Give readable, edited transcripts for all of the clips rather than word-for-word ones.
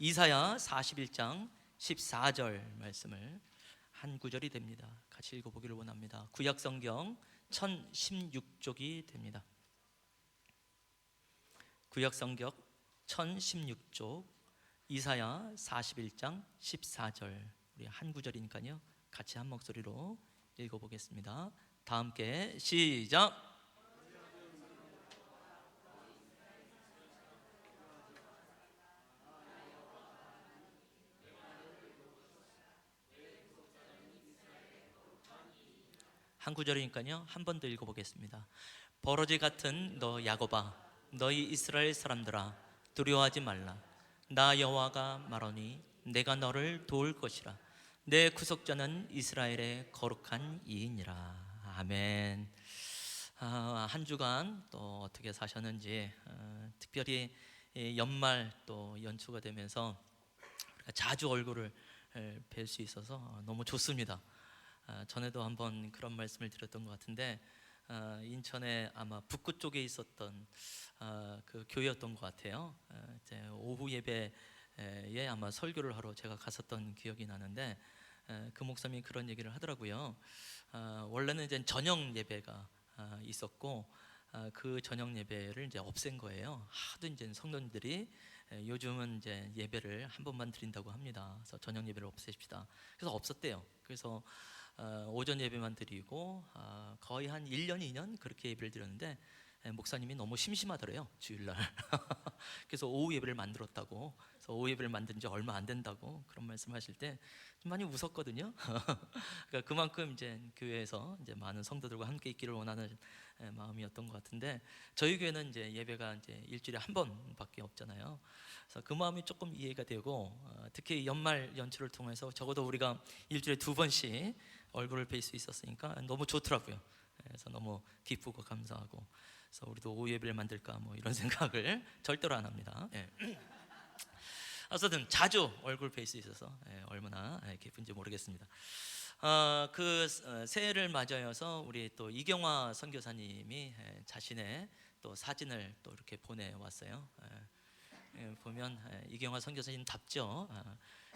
이사야 41장 14절 말씀을 한 구절이 됩니다. 같이 읽어보기를 원합니다. 구약성경 1016쪽이 됩니다. 구약성경 1016쪽 이사야 41장 14절, 우리 한 구절이니까요 같이 한 목소리로 읽어보겠습니다. 다 함께 시작. 한 구절이니까요 한 번 더 읽어보겠습니다. 버러지 같은 너 야곱아, 너희 이스라엘 사람들아, 두려워하지 말라. 나 여호와가 말하니 내가 너를 도울 것이라. 내 구속자는 이스라엘의 거룩한 이인이라. 아멘. 한 주간 또 어떻게 사셨는지, 특별히 연말 또 연초가 되면서 자주 얼굴을 뵐 수 있어서 너무 좋습니다. 전에도 한번 그런 말씀을 드렸던 것 같은데, 인천에 아마 북구 쪽에 있었던 그 교회였던 것 같아요. 이제 오후 예배에 아마 설교를 하러 제가 갔었던 기억이 나는데, 그 목사님이 그런 얘기를 하더라고요. 원래는 이제 저녁 예배가 있었고, 그 저녁 예배를 이제 없앤 거예요. 하도 이제 성도님들이 요즘은 이제 예배를 한 번만 드린다고 합니다. 그래서 저녁 예배를 없애십시다. 그래서 없었대요. 그래서 오전 예배만 드리고 거의 한 1년, 2년 그렇게 예배를 드렸는데, 목사님이 너무 심심하더래요, 주일날. 그래서 오후 예배를 만들었다고. 그래서 오후 예배를 만든 지 얼마 안 된다고 그런 말씀하실 때 좀 많이 웃었거든요. 그러니까 그만큼 이제 교회에서 이제 많은 성도들과 함께 있기를 원하는 마음이었던 것 같은데, 저희 교회는 이제 예배가 이제 일주일에 한 번밖에 없잖아요. 그래서 그 마음이 조금 이해가 되고, 특히 연말 연초를 통해서 적어도 우리가 일주일에 2번씩 얼굴을 뵐 수 있었으니까 너무 좋더라고요. 그래서 너무 기쁘고 감사하고, 그래서 우리도 오후 예배를 만들까 뭐 이런 생각을 절대로 안 합니다. 어쨌든 자주 얼굴 뵐 수 있어서 얼마나 기쁜지 모르겠습니다. 그 새해를 맞아서 우리 또 이경화 선교사님이 자신의 또 사진을 또 이렇게 보내왔어요. 보면 이경화 선교사님답죠.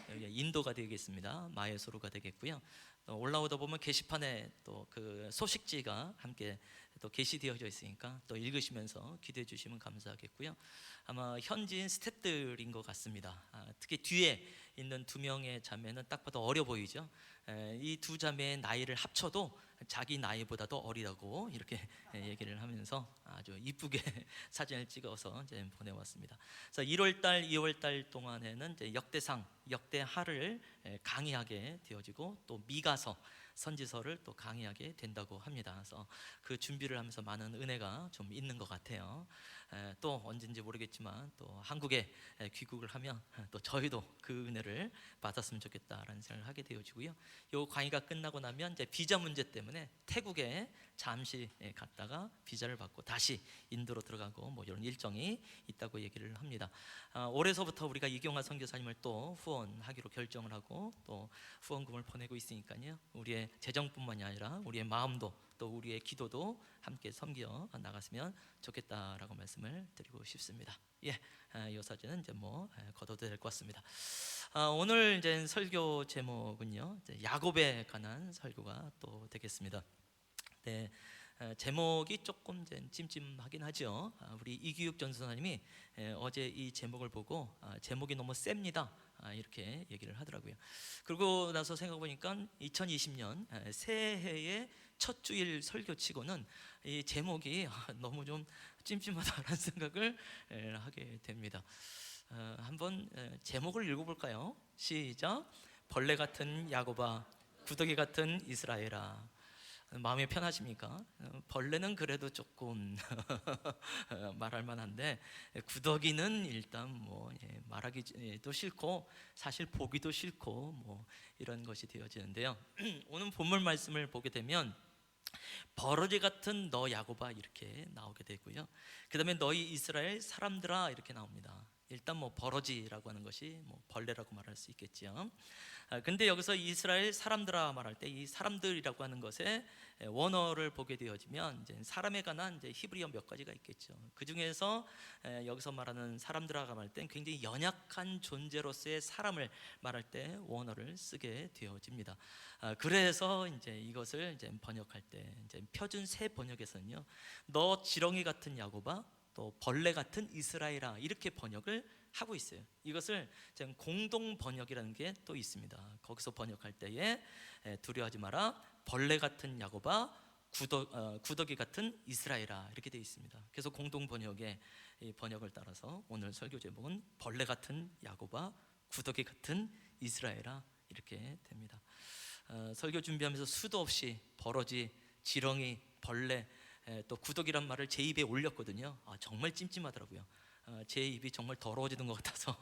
여기 인도가 되겠습니다. 마에소로가 되겠고요. 또 올라오다 보면 게시판에 또 그 소식지가 함께 또 게시되어져 있으니까 또 읽으시면서 기도해 주시면 감사하겠고요. 아마 현지인 스태프들인 것 같습니다. 특히 뒤에 있는 두 명의 자매는 딱 봐도 어려 보이죠. 이 두 자매의 나이를 합쳐도 자기 나이보다도 어리다고 이렇게 얘기를 하면서 아주 이쁘게 사진을 찍어서 이제 보내왔습니다. 그래서 1월달, 2월달 동안에는 이제 역대상, 역대하를 강의하게 되어지고, 또 미가서, 선지서를 또 강의하게 된다고 합니다. 그래서 그 준비를 하면서 많은 은혜가 좀 있는 것 같아요. 또 언젠지 모르겠지만 또 한국에 귀국을 하면 또 저희도 그 은혜를 받았으면 좋겠다라는 생각을 하게 되어지고요. 요 강의가 끝나고 나면 이제 비자 문제 때문에 태국에 잠시 갔다가 비자를 받고 다시 인도로 들어가고 뭐 이런 일정이 있다고 얘기를 합니다. 올해서부터 우리가 이경화 선교사님을 또 후원하기로 결정을 하고 또 후원금을 보내고 있으니까요, 우리의 재정뿐만이 아니라 우리의 마음도 또 우리의 기도도 함께 섬겨 나갔으면 좋겠다라고 말씀을 드리고 싶습니다. 이 사진은 이제 뭐 걷어도 될 것 같습니다. 오늘 이제 설교 제목은요, 이제 야곱에 관한 설교가 또 되겠습니다. 네, 제목이 조금 찜찜하긴 하죠. 우리 이규육 전도사님이 어제 이 제목을 보고 제목이 너무 셉니다 이렇게 얘기를 하더라고요. 그러고 나서 생각해 보니까 2020년 새해의 첫 주일 설교치고는 이 제목이 너무 좀 찜찜하다라는 생각을 하게 됩니다. 한번 제목을 읽어볼까요? 시작. 벌레 같은 야곱아, 구더기 같은 이스라엘아. 마음이 편하십니까? 벌레는 그래도 조금 말할 만한데, 구더기는 일단 뭐 말하기도 싫고 사실 보기도 싫고 뭐 이런 것이 되어지는데요. 오늘 본문 말씀을 보게 되면 버러지 같은 너 야곱아 이렇게 나오게 되고요. 그 다음에 너희 이스라엘 사람들아 이렇게 나옵니다. 일단 뭐 버러지라고 하는 것이 뭐 벌레라고 말할 수 있겠죠. 근데 여기서 이스라엘 사람들아 말할 때 이 사람들이라고 하는 것에 원어를 보게 되어지면 이제 사람에 관한 이제 히브리어 몇 가지가 있겠죠. 그 중에서 여기서 말하는 사람들아가 말할 때 굉장히 연약한 존재로서의 사람을 말할 때 원어를 쓰게 되어집니다. 그래서 이제 이것을 이제 번역할 때 이제 표준 새 번역에서는요, 너 지렁이 같은 야곱아, 또 벌레 같은 이스라엘아, 이렇게 번역을 하고 있어요. 이것을 공동 번역이라는 게 또 있습니다. 거기서 번역할 때에 두려워하지 마라, 벌레 같은 야곱아, 구더기 같은 이스라엘아, 이렇게 되어 있습니다. 그래서 공동 번역의 이 번역을 따라서 오늘 설교 제목은 벌레 같은 야곱아, 구더기 같은 이스라엘아, 이렇게 됩니다. 설교 준비하면서 수도 없이 버러지, 지렁이, 벌레, 또 구더기란 말을 제 입에 올렸거든요. 정말 찜찜하더라고요. 제 입이 정말 더러워지는 것 같아서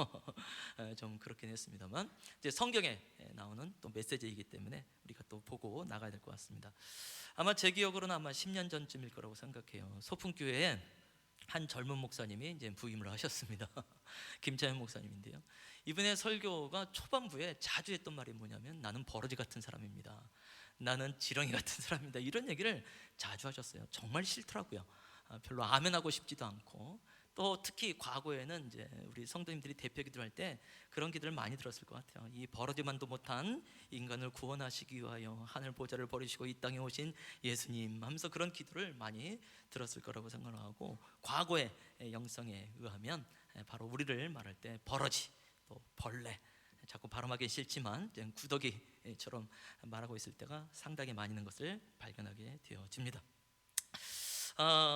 좀 그렇긴 했습니다만, 이제 성경에 나오는 또 메시지이기 때문에 우리가 또 보고 나가야 될 것 같습니다. 아마 제 기억으로는 아마 10년 전쯤일 거라고 생각해요. 소풍교회에 한 젊은 목사님이 이제 부임을 하셨습니다. 김찬현 목사님인데요. 이분의 설교가 초반부에 자주 했던 말이 뭐냐면, 나는 버러지 같은 사람입니다. 나는 지렁이 같은 사람입니다. 이런 얘기를 자주 하셨어요. 정말 싫더라고요. 별로 아멘하고 싶지도 않고, 또 특히 과거에는 이제 우리 성도님들이 대표 기도할 때 그런 기도를 많이 들었을 것 같아요. 이 버러지만도 못한 인간을 구원하시기 위하여 하늘 보좌를 버리시고 이 땅에 오신 예수님 하면서 그런 기도를 많이 들었을 거라고 생각을 하고, 과거의 영성에 의하면 바로 우리를 말할 때 버러지, 또 벌레, 자꾸 발음하기 싫지만 구더기처럼 말하고 있을 때가 상당히 많이 있는 것을 발견하게 되어집니다.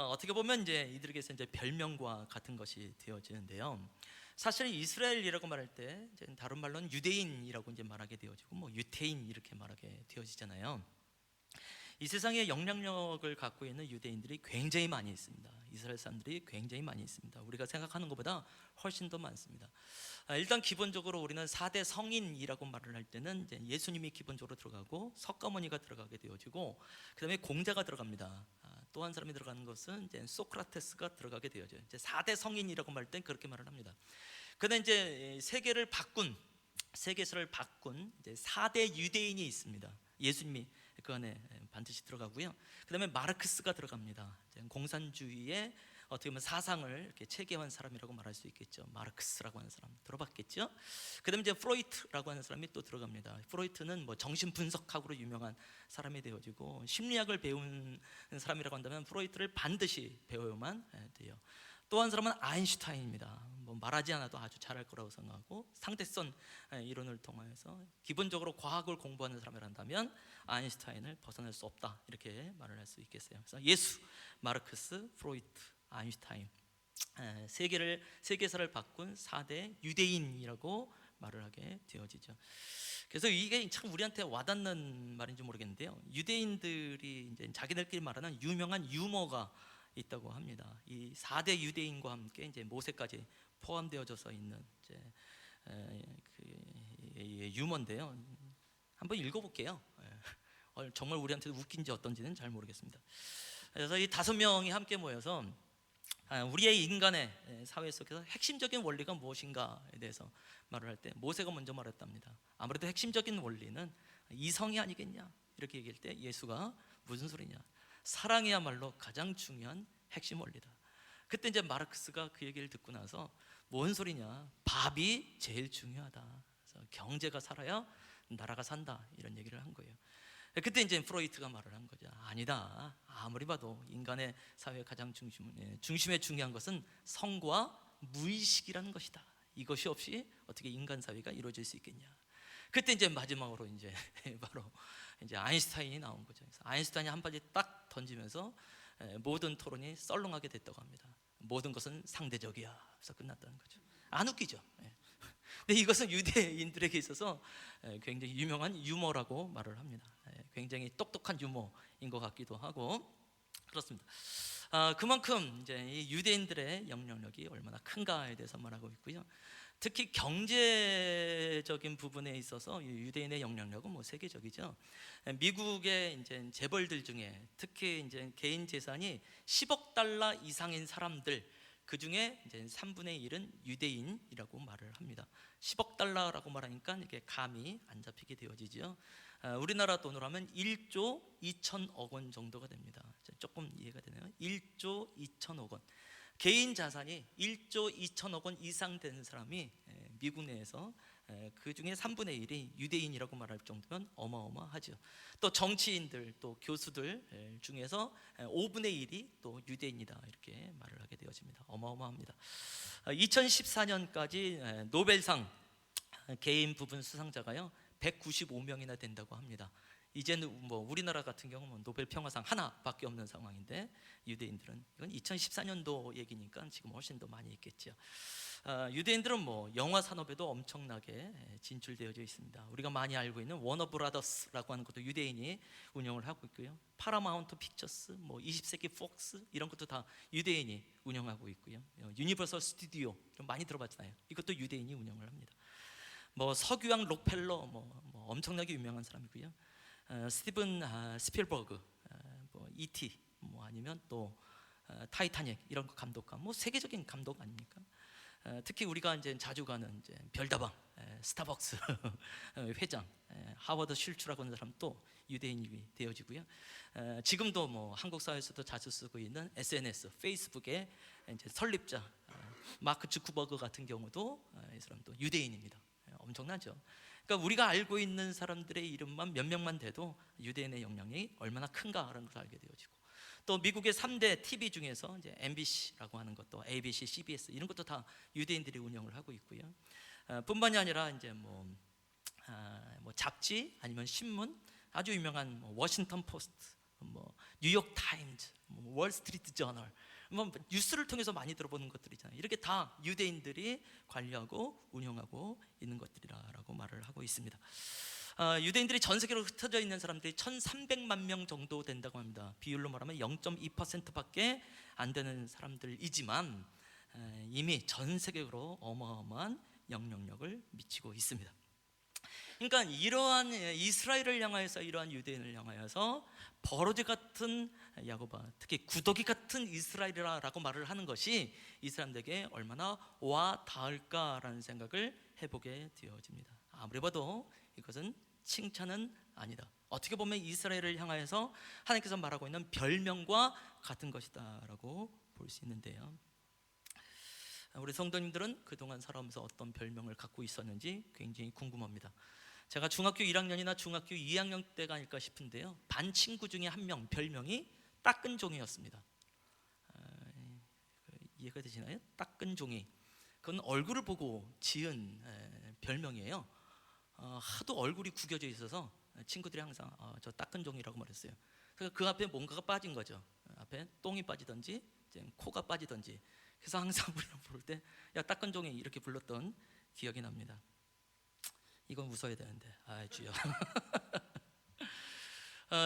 어떻게 보면 이제 이들에게서 이제 별명과 같은 것이 되어지는데요. 사실 이스라엘이라고 말할 때 이제 다른 말로는 유대인이라고 이제 말하게 되어지고, 뭐 유태인 이렇게 말하게 되어지잖아요. 이 세상에 영향력을 갖고 있는 유대인들이 굉장히 많이 있습니다. 이스라엘 사람들이 굉장히 많이 있습니다. 우리가 생각하는 것보다 훨씬 더 많습니다. 일단 기본적으로 우리는 4대 성인이라고 말을 할 때는 이제 예수님이 기본적으로 들어가고, 석가모니가 들어가게 되어지고, 그 다음에 공자가 들어갑니다. 또 한 사람이 들어가는 것은 이제 소크라테스가 들어가게 되어져요. 이제 4대 성인이라고 말할 땐 그렇게 말을 합니다. 그런데 이제 세계사를 바꾼 이제 4대 유대인이 있습니다. 예수님이 그 안에 반드시 들어가고요. 그 다음에 마르크스가 들어갑니다. 공산주의의 어떻게 보면 사상을 이렇게 체계한 사람이라고 말할 수 있겠죠. 마르크스라고 하는 사람 들어봤겠죠. 그 다음에 이제 프로이트라고 하는 사람이 또 들어갑니다. 프로이트는 뭐 정신분석학으로 유명한 사람이 되어지고, 심리학을 배운 사람이라고 한다면 프로이트를 반드시 배워야만 돼요. 또 한 사람은 아인슈타인입니다. 뭐 말하지 않아도 아주 잘할 거라고 생각하고, 상대성 이론을 통해서 기본적으로 과학을 공부하는 사람이란다면 아인슈타인을 벗어날 수 없다, 이렇게 말을 할 수 있겠어요. 그래서 예수, 마르크스, 프로이트, 아인슈타인, 세계사를 바꾼 4대 유대인이라고 말을 하게 되어지죠. 그래서 이게 참 우리한테 와닿는 말인지 모르겠는데요. 유대인들이 이제 자기들끼리 말하는 유명한 유머가 있다고 합니다. 이 4대 유대인과 함께 이제 모세까지 포함되어져서 있는 이제 유머인데요. 한번 읽어볼게요. 정말 우리한테 웃긴지 어떤지는 잘 모르겠습니다. 그래서 이 5명이 함께 모여서 우리의 인간의 사회 속에서 핵심적인 원리가 무엇인가에 대해서 말을 할 때 모세가 먼저 말했답니다. 아무래도 핵심적인 원리는 이성이 아니겠냐, 이렇게 얘기할 때 예수가 무슨 소리냐, 사랑이야말로 가장 중요한 핵심 원리다. 그때 이제 마르크스가 그 얘기를 듣고 나서 뭔 소리냐, 밥이 제일 중요하다. 그래서 경제가 살아야 나라가 산다, 이런 얘기를 한 거예요. 그때 이제 프로이트가 말을 한 거죠. 아니다. 아무리 봐도 인간의 사회의 가장 중심에 중요한 것은 성과 무의식이라는 것이다. 이것이 없이 어떻게 인간 사회가 이루어질 수 있겠냐. 그때 이제 마지막으로 이제 바로 이제 아인슈타인이 나온 거죠. 그래서 아인슈타인이 한 바지 딱 던지면서 모든 토론이 썰렁하게 됐다고 합니다. 모든 것은 상대적이야. 그래서 끝났다는 거죠. 안 웃기죠. 근데 이것은 유대인들에게 있어서 굉장히 유명한 유머라고 말을 합니다. 굉장히 똑똑한 유머인 것 같기도 하고 그렇습니다. 그만큼 이제 이 유대인들의 영향력이 얼마나 큰가에 대해서 말하고 있고요. 특히 경제적인 부분에 있어서 유대인의 영향력은 뭐 세계적이죠. 미국의 이제 재벌들 중에 특히 이제 개인 재산이 10억 달러 이상인 사람들, 그 중에 이제 3분의 1은 유대인이라고 말을 합니다. 10억 달러라고 말하니까 이게 감이 안 잡히게 되어지죠. 우리나라 돈으로 하면 1조 2천억 원 정도가 됩니다. 조금 이해가 되나요? 1조 2천억 원. 개인 자산이 1조 2천억 원 이상 되는 사람이 미국 내에서 그 중에 3분의 1이 유대인이라고 말할 정도면 어마어마하죠. 또 정치인들, 또 교수들 중에서 5분의 1이 또 유대인이다 이렇게 말을 하게 되어집니다. 어마어마합니다. 2014년까지 노벨상 개인 부분 수상자가요 195명이나 된다고 합니다. 이제는 뭐 우리나라 같은 경우는 노벨 평화상 하나밖에 없는 상황인데 유대인들은, 이건 2014년도 얘기니까 지금 훨씬 더 많이 있겠죠. 유대인들은 뭐 영화 산업에도 엄청나게 진출되어져 있습니다. 우리가 많이 알고 있는 워너 브라더스라고 하는 것도 유대인이 운영을 하고 있고요. 파라마운트 픽처스, 뭐 20세기 폭스 이런 것도 다 유대인이 운영하고 있고요. 유니버설 스튜디오 좀 많이 들어봤잖아요. 이것도 유대인이 운영을 합니다. 뭐 석유왕 록펠러 뭐 엄청나게 유명한 사람이고요. 스티븐 스필버그, 뭐 E.T. 뭐 아니면 또 타이타닉 이런 거 감독감, 뭐 세계적인 감독 아닙니까? 특히 우리가 이제 자주 가는 이제 별다방, 스타벅스 회장 하워드 슐츠라고 하는 사람 또 유대인이 되어지고요. 지금도 뭐 한국 사회에서도 자주 쓰고 있는 SNS, 페이스북의 이제 설립자 마크 주크버그 같은 경우도 이 사람도 유대인입니다. 엄청나죠. 그러니까 우리가 알고 있는 사람들의 이름만 몇 명만 돼도 유대인의 영향이 얼마나 큰가라는 것을 알게 되어지고, 또 미국의 3대 TV 중에서 이제 MBC라고 하는 것도 ABC, CBS 이런 것도 다 유대인들이 운영을 하고 있고요. 뿐만이 아니라 이제 뭐 잡지 아니면 신문, 아주 유명한 뭐 워싱턴 포스트, 뭐 뉴욕 타임즈, 뭐 월스트리트 저널, 뭐 뉴스를 통해서 많이 들어보는 것들이잖아요. 이렇게 다 유대인들이 관리하고 운영하고 있는 것들이라고 말을 하고 있습니다. 유대인들이 전 세계로 흩어져 있는 사람들이 1,300만 명 정도 된다고 합니다. 비율로 말하면 0.2%밖에 안 되는 사람들이지만 이미 전 세계로 어마어마한 영향력을 미치고 있습니다. 그러니까 이러한 이스라엘을 향하여서, 이러한 유대인을 향하여서 버러지 같은 야고바, 특히 구더기 같은 이스라엘이라고 말을 하는 것이 이 사람들에게 얼마나 와 닿을까라는 생각을 해보게 되어집니다. 아무리 봐도 이것은 칭찬은 아니다. 어떻게 보면 이스라엘을 향하여서 하나님께서 말하고 있는 별명과 같은 것이다라고 볼 수 있는데요. 우리 성도님들은 그동안 살아오면서 어떤 별명을 갖고 있었는지 굉장히 궁금합니다. 제가 중학교 1학년이나 중학교 2학년 때가 아닐까 싶은데요, 반 친구 중에 한 명 별명이 따끈종이였습니다. 이해가 되시나요? 따끈종이. 그건 얼굴을 보고 지은 별명이에요. 하도 얼굴이 구겨져 있어서 친구들이 항상 저 따끈종이라고 말했어요. 그래서 그 앞에 뭔가가 빠진 거죠. 앞에 똥이 빠지든지 코가 빠지든지. 그래서 항상 우리가 부를 때 야 따끈종이 이렇게 불렀던 기억이 납니다. 이건 웃어야 되는데, 주여.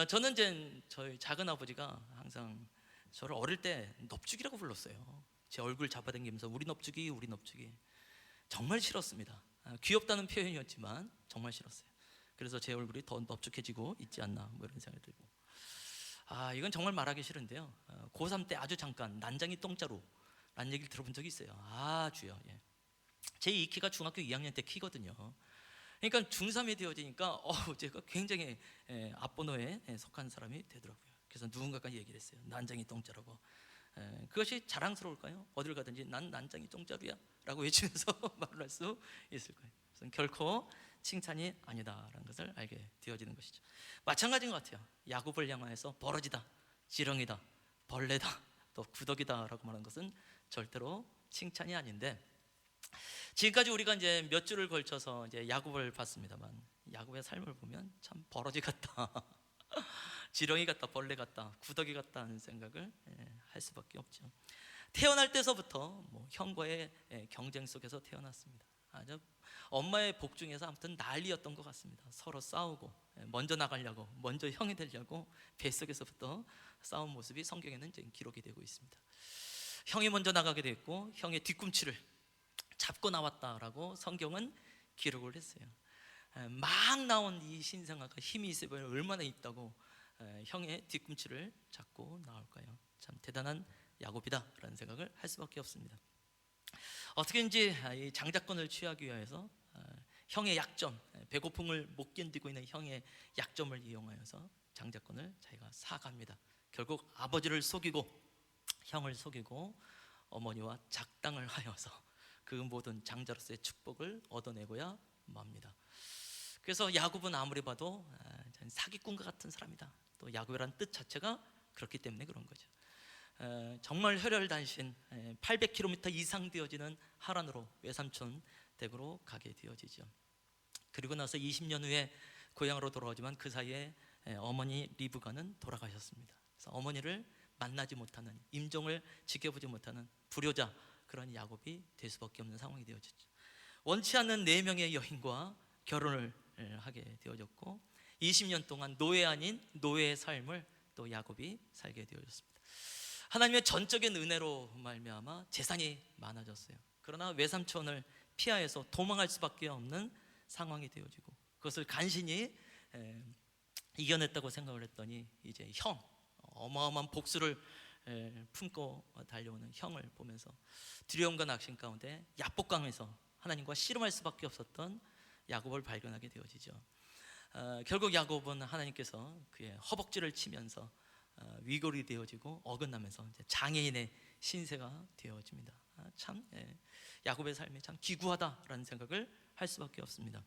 저는 이제 저희 작은 아버지가 항상 저를 어릴 때 넙죽이라고 불렀어요. 제 얼굴 잡아당기면서 우리 넙죽이, 우리 넙죽이. 정말 싫었습니다. 귀엽다는 표현이었지만 정말 싫었어요. 그래서 제 얼굴이 더 넙죽해지고 있지 않나 뭐 이런 생각이 들고. 이건 정말 말하기 싫은데요. 고3 때 아주 잠깐 난장이 똥자루 라는 얘기를 들어본 적이 있어요. 주여. 예. 제 이 키가 중학교 2학년 때 키거든요. 그러니까 중3이 되어지니까 제가 굉장히 앞번호에 속한 사람이 되더라고요. 그래서 누군가가 얘기를 했어요. 난장이 똥자루고. 그것이 자랑스러울까요? 어딜 가든지 난 난장이 똥자루야 라고 외치면서 말을 할 수 있을 거예요. 그래서 결코 칭찬이 아니다라는 것을 알게 되어지는 것이죠. 마찬가지인 것 같아요. 야곱을 향하여서 버러지다, 지렁이다, 벌레다, 또 구더기다라고 말하는 것은 절대로 칭찬이 아닌데, 지금까지 우리가 이제 몇 주를 걸쳐서 이제 야곱을 봤습니다만, 야곱의 삶을 보면 참 버러지 같다, 지렁이 같다, 벌레 같다, 구더기 같다 하는 생각을 할 수밖에 없죠. 태어날 때서부터 뭐 형과의 경쟁 속에서 태어났습니다. 아주 엄마의 복 중에서 아무튼 난리였던 것 같습니다. 서로 싸우고 먼저 나가려고, 먼저 형이 되려고 뱃속에서부터 싸운 모습이 성경에는 이제 기록이 되고 있습니다. 형이 먼저 나가게 됐고 형의 뒤꿈치를 잡고 나왔다라고 성경은 기록을 했어요. 막 나온 이 신생아가 힘이 있어 보여 얼마나 있다고 형의 뒤꿈치를 잡고 나올까요? 참 대단한 야곱이다라는 생각을 할 수밖에 없습니다. 어떻게든지 이 장자권을 취하기 위해서 형의 약점, 배고픔을 못 견디고 있는 형의 약점을 이용하여서 장자권을 자기가 사갑니다. 결국 아버지를 속이고 형을 속이고 어머니와 작당을 하여서 그 모든 장자로서의 축복을 얻어내고야 맙니다. 그래서 야곱은 아무리 봐도 사기꾼과 같은 사람이다. 또 야곱이라는 뜻 자체가 그렇기 때문에 그런 거죠. 정말 혈혈단신 800km 이상 되어지는 하란으로 외삼촌 댁으로 가게 되어지죠. 그리고 나서 20년 후에 고향으로 돌아오지만 그 사이에 어머니 리브가는 돌아가셨습니다. 그래서 어머니를 만나지 못하는, 임종을 지켜보지 못하는 불효자, 그런 야곱이 될 수밖에 없는 상황이 되어졌죠. 원치 않는 4명의 여인과 결혼을 하게 되어졌고 20년 동안 노예 아닌 노예의 삶을 또 야곱이 살게 되어졌습니다. 하나님의 전적인 은혜로 말미암아 재산이 많아졌어요. 그러나 외삼촌을 피하여서 도망할 수밖에 없는 상황이 되어지고 그것을 간신히 이겨냈다고 생각을 했더니 이제 형, 어마어마한 복수를 품고 달려오는 형을 보면서 두려움과 낙심 가운데 야복강에서 하나님과 씨름할 수밖에 없었던 야곱을 발견하게 되어지죠. 결국 야곱은 하나님께서 그의 허벅지를 치면서 위골이 되어지고 어긋나면서 이제 장애인의 신세가 되어집니다. 참 야곱의 삶이 참 기구하다라는 생각을 할 수밖에 없습니다.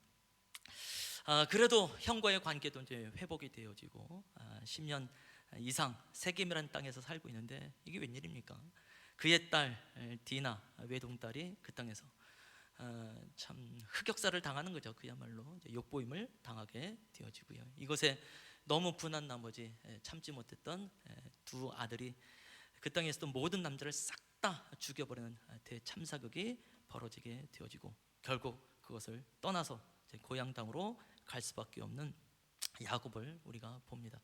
그래도 형과의 관계도 이제 회복이 되어지고 10년 이상 세겜이라는 땅에서 살고 있는데 이게 웬일입니까? 그의 딸 디나 외동딸이 그 땅에서 참 흑역사를 당하는 거죠. 그야말로 욕보임을 당하게 되어지고요. 이것에 너무 분한 나머지 참지 못했던 두 아들이 그 땅에 있었던 모든 남자를 싹 다 죽여버리는 대참사극이 벌어지게 되어지고 결국 그것을 떠나서 고향 땅으로 갈 수밖에 없는 야곱을 우리가 봅니다.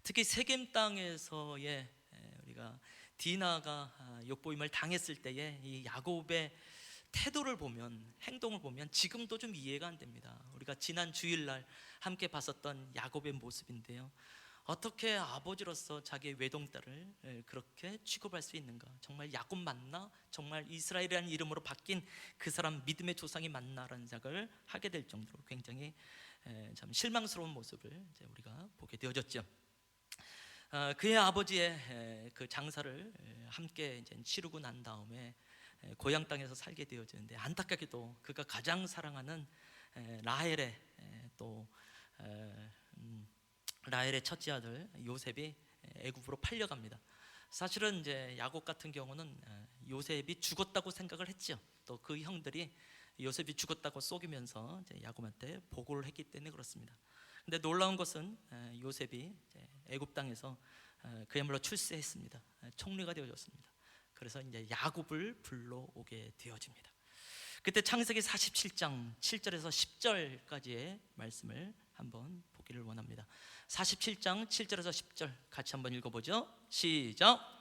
특히 세겜 땅에서의 우리가 디나가 욕보임을 당했을 때의 이 야곱의 태도를 보면, 행동을 보면 지금도 좀 이해가 안 됩니다. 우리가 지난 주일날 함께 봤었던 야곱의 모습인데요, 어떻게 아버지로서 자기의 외동딸을 그렇게 취급할 수 있는가? 정말 야곱 맞나? 정말 이스라엘이라는 이름으로 바뀐 그 사람 믿음의 조상이 맞나라는 생각을 하게 될 정도로 굉장히 참 실망스러운 모습을 이제 우리가 보게 되어졌죠. 그의 아버지의 그 장사를 함께 이제 치르고 난 다음에 고향 땅에서 살게 되어지는데 안타깝게도 그가 가장 사랑하는 라헬의 또 라헬의 첫째 아들 요셉이 애굽으로 팔려갑니다. 사실은 이제 야곱 같은 경우는 요셉이 죽었다고 생각을 했죠. 또 그 형들이 요셉이 죽었다고 속이면서 이제 야곱한테 보고를 했기 때문에 그렇습니다. 근데 놀라운 것은 요셉이 애굽 땅에서 그야말로 출세했습니다. 총리가 되어졌습니다. 그래서 이제 야곱을 불러오게 되어집니다. 그때 창세기 47장 7절에서 10절까지의 말씀을 한번 보기를 원합니다. 47장 7절에서 10절 같이 한번 읽어보죠. 시작.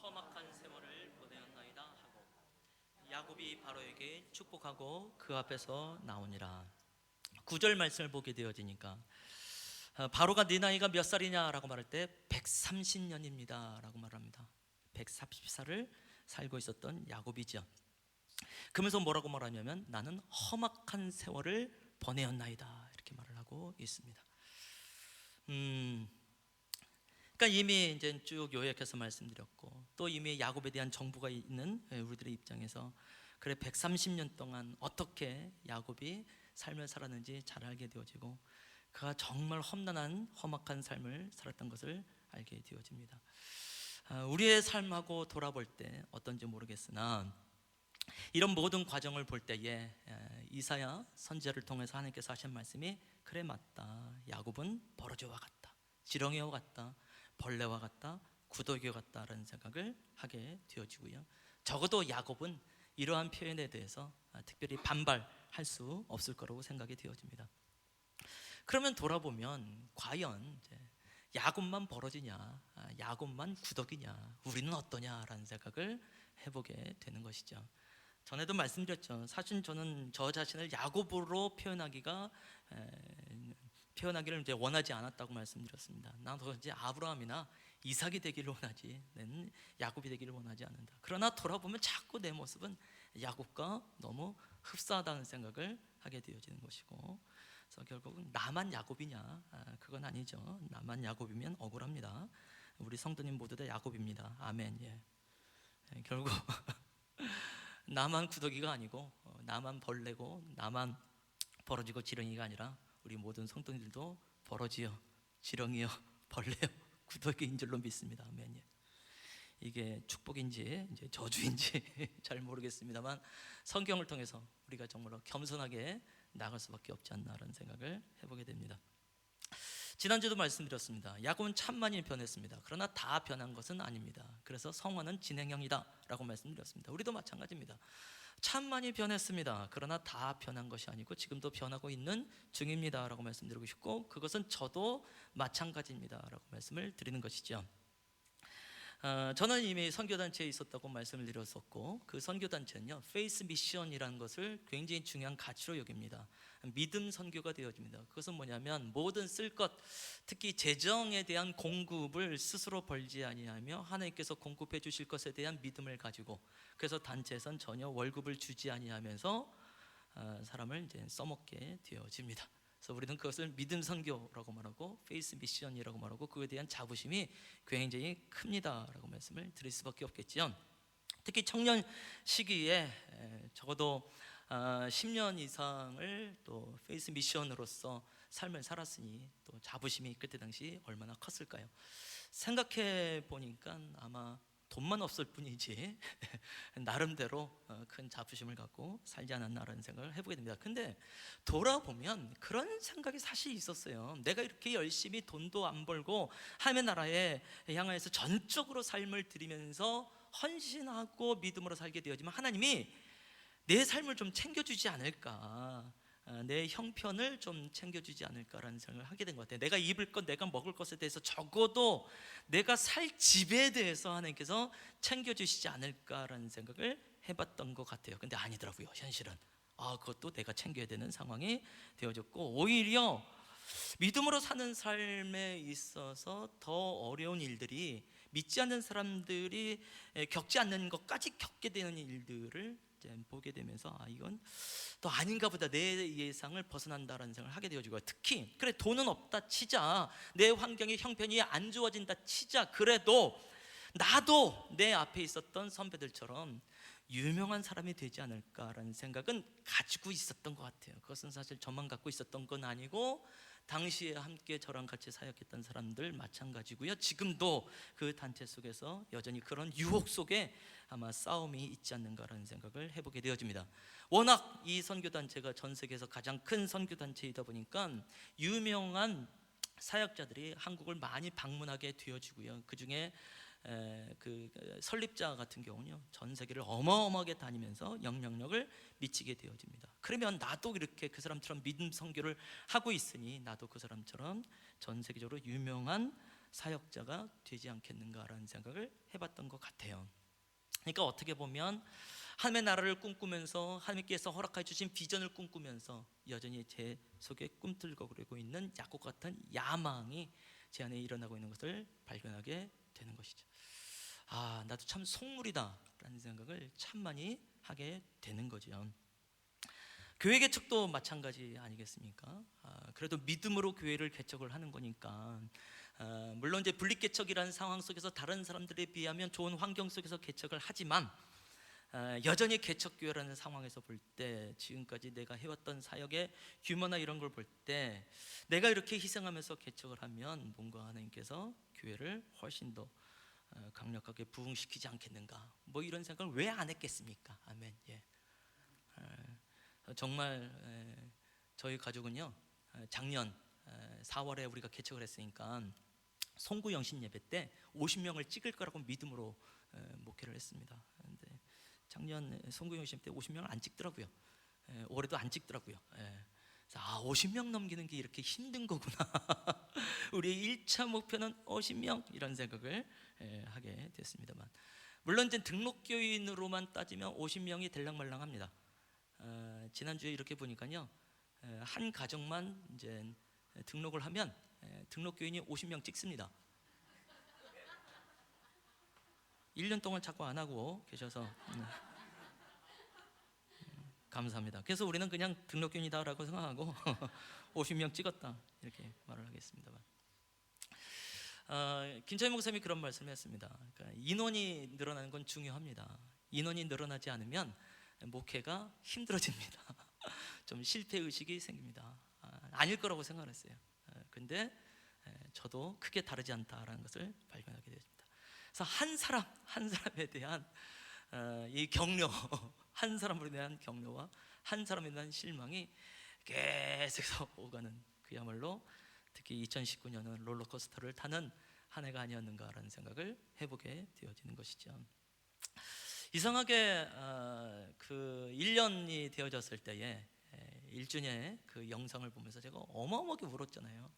험악한 세월을 보내었나이다 하고 야곱이 바로에게 축복하고 그 앞에서 나오니라. 9절 말씀을 보게 되어지니까 바로가 네 나이가 몇 살이냐라고 말할 때 130년입니다 라고 말합니다. 130살을 살고 있었던 야곱이죠. 그러면서 뭐라고 말하냐면 나는 험악한 세월을 보내었나이다 이렇게 말을 하고 있습니다. 그러니까 이미 이제 쭉 요약해서 말씀드렸고 또 이미 야곱에 대한 정보가 있는 우리들의 입장에서 그래 130년 동안 어떻게 야곱이 삶을 살았는지 잘 알게 되어지고 그가 정말 험난한 험악한 삶을 살았던 것을 알게 되어집니다. 우리의 삶하고 돌아볼 때 어떤지 모르겠으나 이런 모든 과정을 볼 때에 이사야 선지자를 통해서 하나님께서 하신 말씀이 그래 맞다. 야곱은 버러지와 같다. 지렁이와 같다. 벌레와 같다. 구더기와 같다라는 생각을 하게 되어지고요. 적어도 야곱은 이러한 표현에 대해서 특별히 반발할 수 없을 거라고 생각이 되어집니다. 그러면 돌아보면 과연 이제 야곱만 벌어지냐, 야곱만 구덕이냐, 우리는 어떠냐라는 생각을 해보게 되는 것이죠. 전에도 말씀드렸죠. 사실 저는 저 자신을 야곱으로 표현하기를 이제 원하지 않았다고 말씀드렸습니다. 나도 이제 아브라함이나 이삭이 되기를 원하지, 나는 야곱이 되기를 원하지 않는다. 그러나 돌아보면 자꾸 내 모습은 야곱과 너무 흡사하다는 생각을 하게 되어지는 것이고, 그래서 결국은 나만 야곱이냐? 그건 아니죠. 나만 야곱이면 억울합니다. 우리 성도님 모두 다 야곱입니다. 아멘. 예. 결국 나만 구더기가 아니고, 나만 벌레고, 나만 벌어지고 지렁이가 아니라 우리 모든 성도님들도 벌어지요, 지렁이요, 벌레요, 구더기인 줄로 믿습니다. 아멘. 예. 이게 축복인지 이제 저주인지 잘 모르겠습니다만 성경을 통해서 우리가 정말로 겸손하게 나갈 수밖에 없지 않나라는 생각을 해보게 됩니다. 지난주도 말씀드렸습니다. 야곱은 참 많이 변했습니다. 그러나 다 변한 것은 아닙니다. 그래서 성화는 진행형이다 라고 말씀드렸습니다. 우리도 마찬가지입니다. 참 많이 변했습니다. 그러나 다 변한 것이 아니고 지금도 변하고 있는 중입니다 라고 말씀드리고 싶고, 그것은 저도 마찬가지입니다 라고 말씀을 드리는 것이죠. 저는 이미 선교단체에 있었다고 말씀을 드렸었고, 그 선교단체는요, 페이스 미션이라는 것을 굉장히 중요한 가치로 여깁니다. 믿음 선교가 되어집니다. 그것은 뭐냐면 모든 쓸 것, 특히 재정에 대한 공급을 스스로 벌지 아니하며 하나님께서 공급해 주실 것에 대한 믿음을 가지고, 그래서 단체에선 전혀 월급을 주지 아니하면서 사람을 이제 써먹게 되어집니다. 그래서 우리는 그것을 믿음 선교라고 말하고 페이스 미션이라고 말하고, 그에 대한 자부심이 굉장히 큽니다라고 말씀을 드릴 수밖에 없겠지요. 특히 청년 시기에 적어도 10년 이상을 또 페이스 미션으로서 삶을 살았으니 또 자부심이 그때 당시 얼마나 컸을까요? 생각해 보니까 아마 돈만 없을 뿐이지 나름대로 큰 자부심을 갖고 살지 않았나라는 생각을 해보게 됩니다. 근데 돌아보면 그런 생각이 사실 있었어요. 내가 이렇게 열심히 돈도 안 벌고 하나님의 나라에 향하여서 전적으로 삶을 드리면서 헌신하고 믿음으로 살게 되어지만 하나님이 내 삶을 좀 챙겨주지 않을까, 내 형편을 좀 챙겨주지 않을까라는 생각을 하게 된 것 같아요. 내가 입을 것, 내가 먹을 것에 대해서 적어도 내가 살 집에 대해서 하나님께서 챙겨주시지 않을까라는 생각을 해봤던 것 같아요. 근데 아니더라고요. 현실은 그것도 내가 챙겨야 되는 상황이 되어졌고, 오히려 믿음으로 사는 삶에 있어서 더 어려운 일들이, 믿지 않는 사람들이 겪지 않는 것까지 겪게 되는 일들을 보게 되면서 이건 또 아닌가 보다, 내 예상을 벗어난다라는 생각을 하게 되어지고, 특히 그래 돈은 없다 치자, 내 환경의 형편이 안 좋아진다 치자, 그래도 나도 내 앞에 있었던 선배들처럼 유명한 사람이 되지 않을까라는 생각은 가지고 있었던 것 같아요. 그것은 사실 저만 갖고 있었던 건 아니고 당시에 함께 저랑 같이 사역했던 사람들 마찬가지고요. 지금도 그 단체 속에서 여전히 그런 유혹 속에 아마 싸움이 있지 않는가라는 생각을 해보게 되어집니다. 워낙 이 선교단체가 전 세계에서 가장 큰 선교단체이다 보니까 유명한 사역자들이 한국을 많이 방문하게 되어지고요. 그 중에 그 설립자 같은 경우는요, 전 세계를 어마어마하게 다니면서 영향력을 미치게 되어집니다. 그러면 나도 이렇게 그 사람처럼 믿음 선교를 하고 있으니 나도 그 사람처럼 전 세계적으로 유명한 사역자가 되지 않겠는가라는 생각을 해봤던 것 같아요. 그러니까 어떻게 보면 하나님의 나라를 꿈꾸면서 하나님께서 허락해 주신 비전을 꿈꾸면서 여전히 제 속에 꿈틀거리고 있는 야곱 같은 야망이 제 안에 일어나고 있는 것을 발견하게 되는 것이죠. 나도 참 속물이다 라는 생각을 참 많이 하게 되는 거죠. 교회 개척도 마찬가지 아니겠습니까? 그래도 믿음으로 교회를 개척을 하는 거니까, 물론 이제 분립 개척이라는 상황 속에서 다른 사람들에 비하면 좋은 환경 속에서 개척을 하지만, 여전히 개척교회라는 상황에서 볼 때, 지금까지 내가 해왔던 사역의 규모나 이런 걸 볼 때, 내가 이렇게 희생하면서 개척을 하면 뭔가 하나님께서 교회를 훨씬 더 강력하게 부흥시키지 않겠는가, 뭐 이런 생각을 왜 안 했겠습니까? 아멘. 예. 정말 저희 가족은요, 작년 4월에 우리가 개척을 했으니까 송구 영신 예배 때 50명을 찍을 거라고 믿음으로 목회를 했습니다. 근데 작년 송구 영신 때 50명을 안 찍더라고요. 올해도 안 찍더라고요. 50명 넘기는 게 이렇게 힘든 거구나. 우리의 1차 목표는 50명 이런 생각을 하게 됐습니다만, 물론 이제 등록교인으로만 따지면 50명이 될랑말랑합니다. 지난주에 이렇게 보니까요, 한 가정만 이제 등록을 하면 등록교인이 50명 찍습니다. 1년 동안 자꾸 안 하고 계셔서 감사합니다. 그래서 우리는 그냥 등록교인이다라고 생각하고 50명 찍었다 이렇게 말을 하겠습니다만, 김철희 목사님이 그런 말씀을 했습니다. 그러니까 인원이 늘어나는 건 중요합니다. 인원이 늘어나지 않으면 목회가 힘들어집니다. 좀 실패 의식이 생깁니다. 아닐 거라고 생각했어요. 근데 저도 크게 다르지 않다라는 것을 발견하게 되었습니다. 그래서 한 사람에 대한 이 격려, 한 사람으로 대한 격려와 한 사람에 대한 실망이 계속해서 오가는, 그야말로 특히 2019년은 롤러코스터를 타는 한 해가 아니었는가라는 생각을 해보게 되어지는 것이죠. 이상하게 그 1년이 되어졌을 때에 1주년의 그 영상을 보면서 제가 어마어마하게 울었잖아요.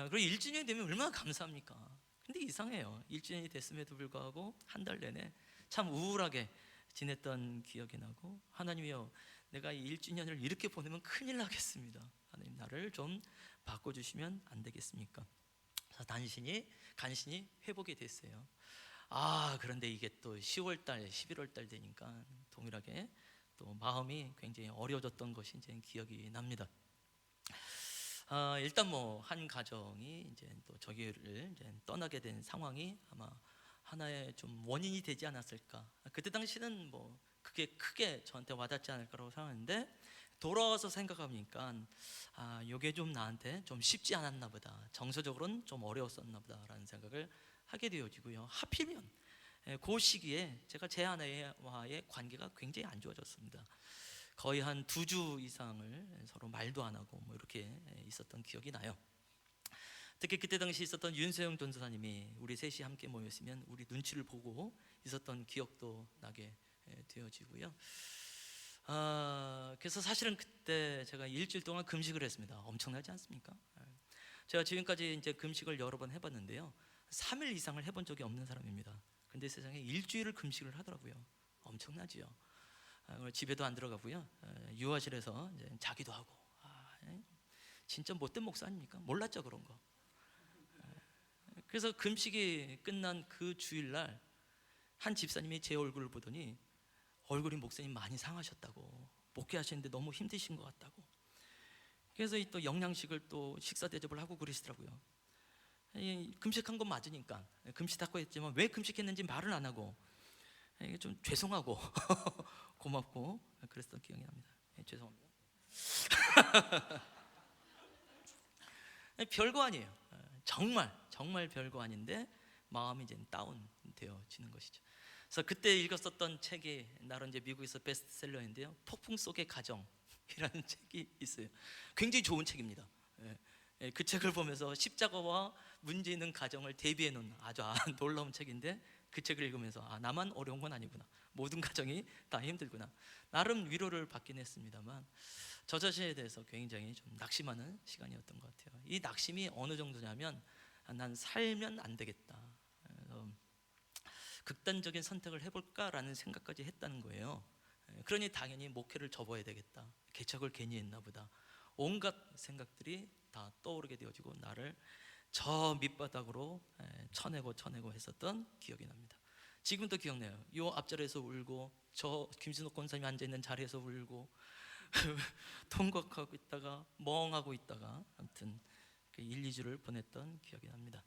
그리고 1주년이 되면 얼마나 감사합니까? 근데 이상해요. 1주년이 됐음에도 불구하고 한 달 내내 참 우울하게 지냈던 기억이 나고, 하나님이여, 내가 이 1주년을 이렇게 보내면 큰일 나겠습니다. 하나님, 나를 좀 바꿔주시면 안 되겠습니까? 그래서 간신히 회복이 됐어요. 그런데 이게 또 10월달, 11월달 되니까 동일하게 또 마음이 굉장히 어려워졌던 것이 이제 기억이 납니다. 일단 뭐 한 가정이 이제 또 저기를 이제 떠나게 된 상황이 아마 하나의 좀 원인이 되지 않았을까. 그때 당시는 뭐 그게 크게 저한테 와닿지 않을 거라고 생각했는데, 돌아와서 생각하니까 이게 좀 나한테 좀 쉽지 않았나 보다, 정서적으로는 좀 어려웠었나 보다라는 생각을 하게 되어지고요. 하필이면 그 시기에 제가 제 아내와의 관계가 굉장히 안 좋아졌습니다. 거의 한 2주 이상을 서로 말도 안 하고 뭐 이렇게 있었던 기억이 나요. 특히 그때 당시 있었던 윤세영 전도사님이 우리 셋이 함께 모였으면 우리 눈치를 보고 있었던 기억도 나게 되어지고요. 그래서 사실은 그때 제가 일주일 동안 금식을 했습니다. 엄청나지 않습니까? 제가 지금까지 이제 금식을 여러 번 해봤는데요, 3일 이상을 해본 적이 없는 사람입니다. 근데 세상에 일주일을 금식을 하더라고요. 엄청나지요. 집에도 안 들어가고요. 유아실에서 이제 자기도 하고. 진짜 못된 목사 아닙니까? 몰랐죠, 그런 거. 그래서 금식이 끝난 그 주일날 한 집사님이 제 얼굴을 보더니 얼굴이 목사님 많이 상하셨다고, 목회하시는데 너무 힘드신 것 같다고. 그래서 또 영양식을 또 식사 대접을 하고 그러시더라고요. 금식한 건 맞으니까 금식하고 했지만 왜 금식했는지 말을 안 하고, 이게 좀 죄송하고 고맙고 그랬던 기억이 납니다. 죄송합니다. 별거 아니에요. 정말 별거 아닌데 마음이 이제 다운되어지는 것이죠. 그래서 그때 읽었었던 책이 나름 이제 미국에서 베스트셀러인데요, 폭풍 속의 가정이라는 책이 있어요. 굉장히 좋은 책입니다. 그 책을 보면서 십자가와 문제 있는 가정을 대비해 놓은 아주 놀라운 책인데, 그 책을 읽으면서 나만 어려운 건 아니구나, 모든 가정이 다 힘들구나, 나름 위로를 받긴 했습니다만 저 자신에 대해서 굉장히 좀 낙심하는 시간이었던 것 같아요. 이 낙심이 어느 정도냐면, 난 살면 안 되겠다, 극단적인 선택을 해볼까라는 생각까지 했다는 거예요. 그러니 당연히 목회를 접어야 되겠다, 개척을 괜히 했나 보다, 온갖 생각들이 다 떠오르게 되어지고 나를 저 밑바닥으로 쳐내고 했었던 기억이 납니다. 지금도 기억나요. 요 앞자리에서 울고, 저 김진옥 권사님이 앉아있는 자리에서 울고 통곡하고 있다가 멍하고 있다가, 아무튼 1, 2주를 보냈던 기억이 납니다.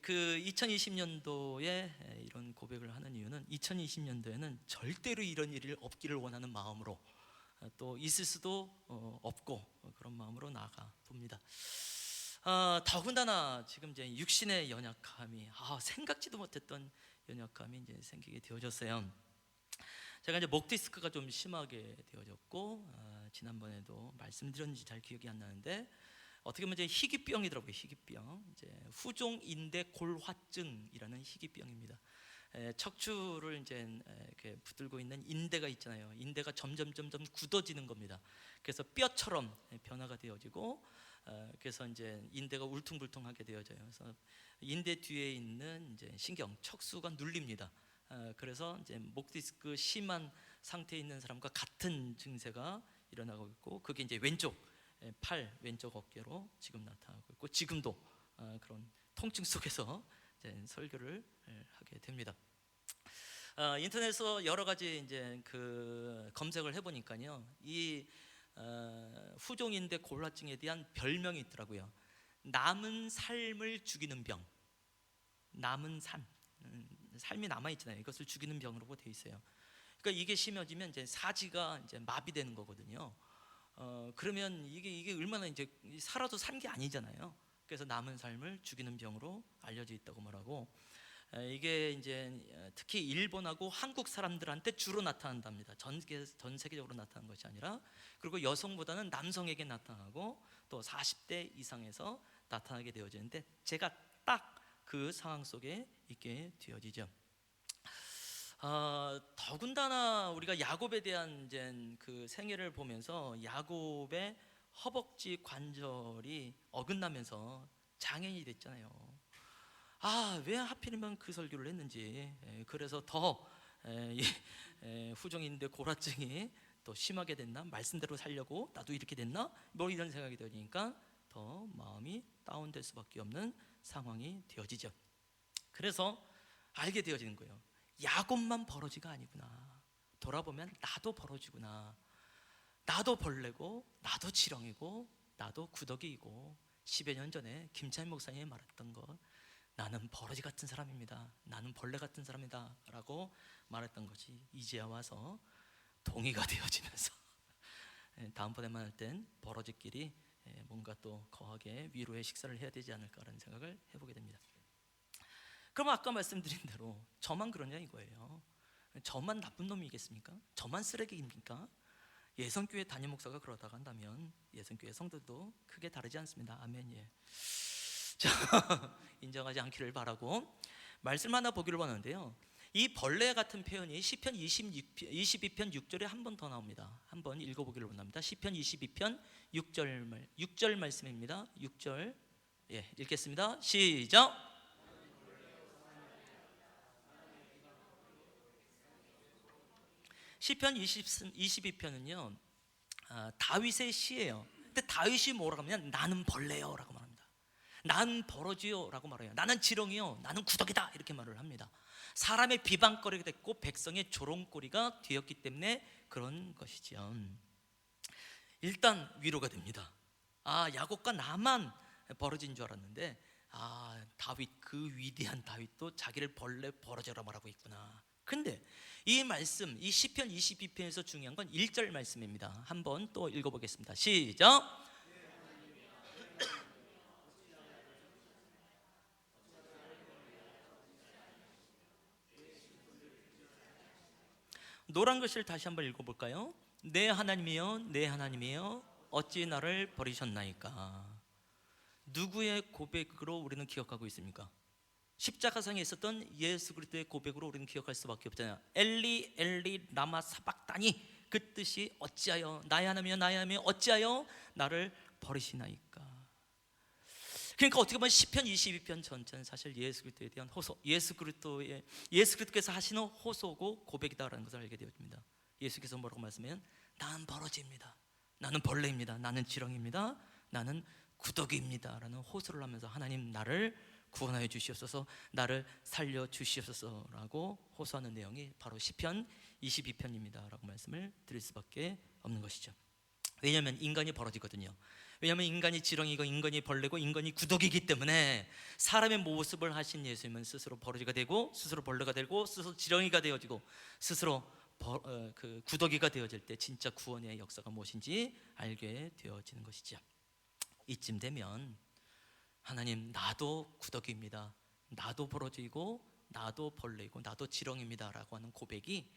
그 2020년도에 이런 고백을 하는 이유는, 2020년도에는 절대로 이런 일이 없기를 원하는 마음으로, 또 있을 수도 없고 그런 마음으로 나아가 봅니다. 더군다나 지금 이제 육신의 연약함이, 생각지도 못했던 연약함이 이제 생기게 되어졌어요. 제가 이제 목 디스크가 좀 심하게 되어졌고, 지난번에도 말씀드렸는지 잘 기억이 안 나는데, 어떻게 보면 이제 희귀병이더라고요. 희귀병, 이제 후종 인대 골화증이라는 희귀병입니다. 척추를 이제 이렇게 붙들고 있는 인대가 있잖아요. 인대가 점점 굳어지는 겁니다. 그래서 뼈처럼 변화가 되어지고 그래서 이제 인대가 울퉁불퉁하게 되어져요. 그래서 인대 뒤에 있는 이제 신경 척수가 눌립니다. 그래서 이제 목 디스크 심한 상태에 있는 사람과 같은 증세가 일어나고 있고, 그게 이제 왼쪽 팔 왼쪽 어깨로 지금 나타나고 있고, 지금도 그런 통증 속에서 이제 설교를 하게 됩니다. 인터넷에서 여러 가지 이제 그 검색을 해보니까요, 이 후종인대 골화증에 대한 별명이 있더라고요. 남은 삶을 죽이는 병, 남은 삶이 남아 있잖아요. 이것을 죽이는 병으로 되어 있어요. 그러니까 이게 심해지면 이제 사지가 이제 마비되는 거거든요. 그러면 이게 얼마나 이제 살아도 산 게 아니잖아요. 그래서 남은 삶을 죽이는 병으로 알려져 있다고 말하고, 이게 이제 특히 일본하고 한국 사람들한테 주로 나타난답니다. 전 세계적으로 나타나는 것이 아니라, 그리고 여성보다는 남성에게 나타나고 또 40대 이상에서 나타나게 되어지는데, 제가 딱 그 상황 속에 있게 되어지죠. 더군다나 우리가 야곱에 대한 이제 그 생애를 보면서 야곱의 허벅지 관절이 어긋나면서 장애인이 됐잖아요. 왜 하필이면 그 설교를 했는지, 그래서 더 후종인대 골화증이 더 심하게 됐나, 말씀대로 살려고 나도 이렇게 됐나, 뭐 이런 생각이 되니까 더 마음이 다운될 수밖에 없는 상황이 되어지죠. 그래서 알게 되어지는 거예요. 야곱만 버러지가 아니구나. 돌아보면 나도 버러지구나. 나도 벌레고, 나도 지렁이고, 나도 구더기이고, 10여 년 전에 김찬희 목사님이 말했던 것, 나는 버러지 같은 사람입니다, 나는 벌레 같은 사람이다 라고 말했던 것이 이제야 와서 동의가 되어지면서 다음번에 만날 땐 버러지끼리 뭔가 또 거하게 위로의 식사를 해야 되지 않을까라는 생각을 해보게 됩니다. 그럼 아까 말씀드린 대로 저만 그러냐 이거예요. 저만 나쁜 놈이겠습니까? 저만 쓰레기입니까? 예선교회 담임 목사가 그러다가 한다면 예선교회 성도도 크게 다르지 않습니다. 아멘. 예. 자, 인정하지 않기를 바라고 말씀 하나 보기를 원하는데요, 이 벌레 같은 표현이 시편 22편 6절에 한 번 더 나옵니다. 한번 읽어보기를 원합니다. 시편 22편 6절 말씀입니다. 6절 읽겠습니다. 시작. 시편 22편은요 다윗의 시예요. 근데 다윗이 뭐라고 하면 나는 벌레요 라고 말합니다. 나는 버러지요 라고 말해요. 나는 지렁이요, 나는 구더기다 이렇게 말을 합니다. 사람의 비방거리가 됐고 백성의 조롱거리가 되었기 때문에 그런 것이죠. 일단 위로가 됩니다. 야곱과 나만 버러진 줄 알았는데 다윗, 그 위대한 다윗도 자기를 벌레 버러지라 말하고 있구나. 근데 이 말씀, 이 시편 22편에서 중요한 건 1절 말씀입니다. 한번 또 읽어보겠습니다. 시작. 노란 글씨를 다시 한번 읽어볼까요? 내 하나님이여, 내 하나님이여, 어찌 나를 버리셨나이까. 누구의 고백으로 우리는 기억하고 있습니까? 십자가상에 있었던 예수 그리스도의 고백으로 우리는 기억할 수밖에 없잖아요. 엘리 엘리 라마 사박다니, 그 뜻이 어찌하여 나의 하나님이여 나의 하나님이여 어찌하여 나를 버리시나이까. 그러니까 어떻게 보면 시편 22편 전체는 사실 예수 그리스도에 대한 호소, 예수 그리스도께서 하시는 호소고 고백이다라는 것을 알게 되어집니다. 예수께서 뭐라고 말씀해요? 나는 버러지입니다, 나는 벌레입니다, 나는 지렁입니다, 나는 구더기입니다 라는 호소를 하면서 하나님 나를 구원하여 주시옵소서, 나를 살려 주시옵소서라고 호소하는 내용이 바로 시편 22편입니다 라고 말씀을 드릴 수밖에 없는 것이죠. 왜냐하면 인간이 벌어지거든요. 왜냐하면 인간이 지렁이고 인간이 벌레고 인간이 구더기이기 때문에 사람의 모습을 하신 예수님은 스스로 버러지가 되고 스스로 벌레가 되고 스스로 지렁이가 되어지고 스스로 그 구더기가 되어질 때 진짜 구원의 역사가 무엇인지 알게 되어지는 것이죠. 이쯤 되면 하나님 나도 구더기입니다, 나도 버러지고 나도 벌레이고 나도 지렁입니다 라고 하는 고백이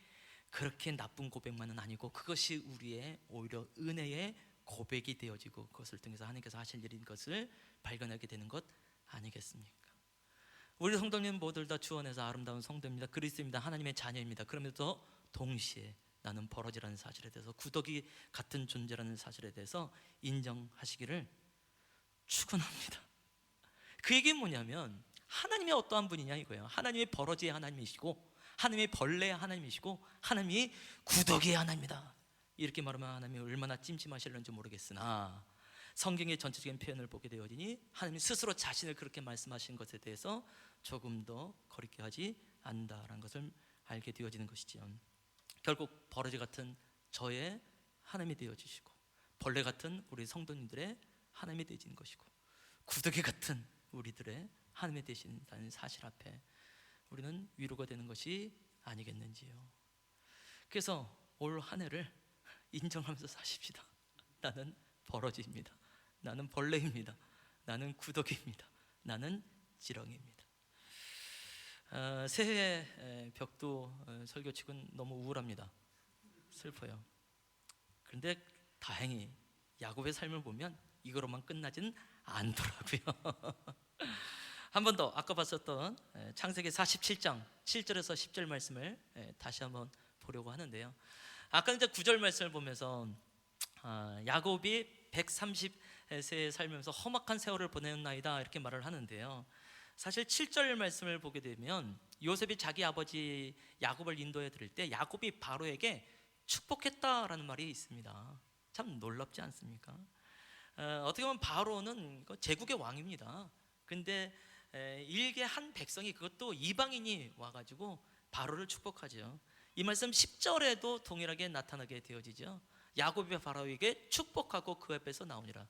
그렇게 나쁜 고백만은 아니고 그것이 우리의 오히려 은혜의 고백이 되어지고 그것을 통해서 하나님께서 하실 일인 것을 발견하게 되는 것 아니겠습니까? 우리 성도님 모두 다 주 안에서 아름다운 성도입니다. 그리스도입니다. 하나님의 자녀입니다. 그러면서 동시에 나는 버러지라는 사실에 대해서, 구더기 같은 존재라는 사실에 대해서 인정하시기를 축원합니다. 그 얘기는 뭐냐면 하나님이 어떠한 분이냐 이거예요. 하나님이 버러지의 하나님이시고, 하나님이 벌레의 하나님이시고, 하나님이 구더기의 하나님이다. 이렇게 말하면 하나님이 얼마나 찜찜하실는지 모르겠으나, 성경의 전체적인 표현을 보게 되어지니 하나님 스스로 자신을 그렇게 말씀하신 것에 대해서 조금 더 거리끼 하지 않는다라는 것을 알게 되어지는 것이지요. 결국 버러지 같은 저의 하나님이 되어지시고, 벌레 같은 우리 성도님들의 하나님이 되어지는 것이고, 구더기 같은 우리들의 하나님이 되신다는 사실 앞에 우리는 위로가 되는 것이 아니겠는지요. 그래서 올 한 해를 인정하면서 사십시다. 나는 버러지입니다. 나는 벌레입니다. 나는 구더기입니다. 나는 지렁이입니다. 새해 벽도 설교치곤 너무 우울합니다. 슬퍼요. 그런데 다행히 야곱의 삶을 보면 이거로만 끝나진 않더라고요. 한 번 더 아까 봤었던 창세기 47장 7절에서 10절 말씀을 다시 한번 보려고 하는데요. 아까 이제 9절 말씀을 보면서 야곱이 130세에 살면서 험악한 세월을 보내었나이다 이렇게 말을 하는데요. 사실 7절 말씀을 보게 되면 요셉이 자기 아버지 야곱을 인도해 드릴 때 야곱이 바로에게 축복했다라는 말이 있습니다. 참 놀랍지 않습니까? 어떻게 보면 바로는 제국의 왕입니다. 근데 일개 한 백성이, 그것도 이방인이 와가지고 바로를 축복하죠. 이 말씀 10절에도 동일하게 나타나게 되어지죠. 야곱이 바로에게 축복하고 그 앞에서 나오니라.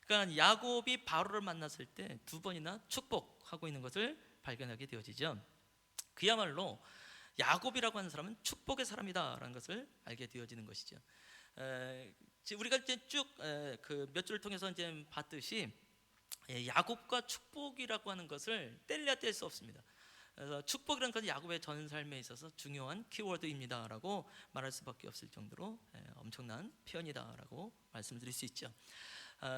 그러니까 야곱이 바로를 만났을 때 두 번이나 축복하고 있는 것을 발견하게 되어지죠. 그야말로 야곱이라고 하는 사람은 축복의 사람이다라는 것을 알게 되어지는 것이죠. 우리가 이제 쭉 그 몇 줄을 통해서 이제 봤듯이 야곱과 축복이라고 하는 것을 뗄래야 뗄 수 없습니다. 그래서 축복이라는 것은 야곱의 전 삶에 있어서 중요한 키워드입니다라고 말할 수밖에 없을 정도로 엄청난 표현이다라고 말씀드릴 수 있죠.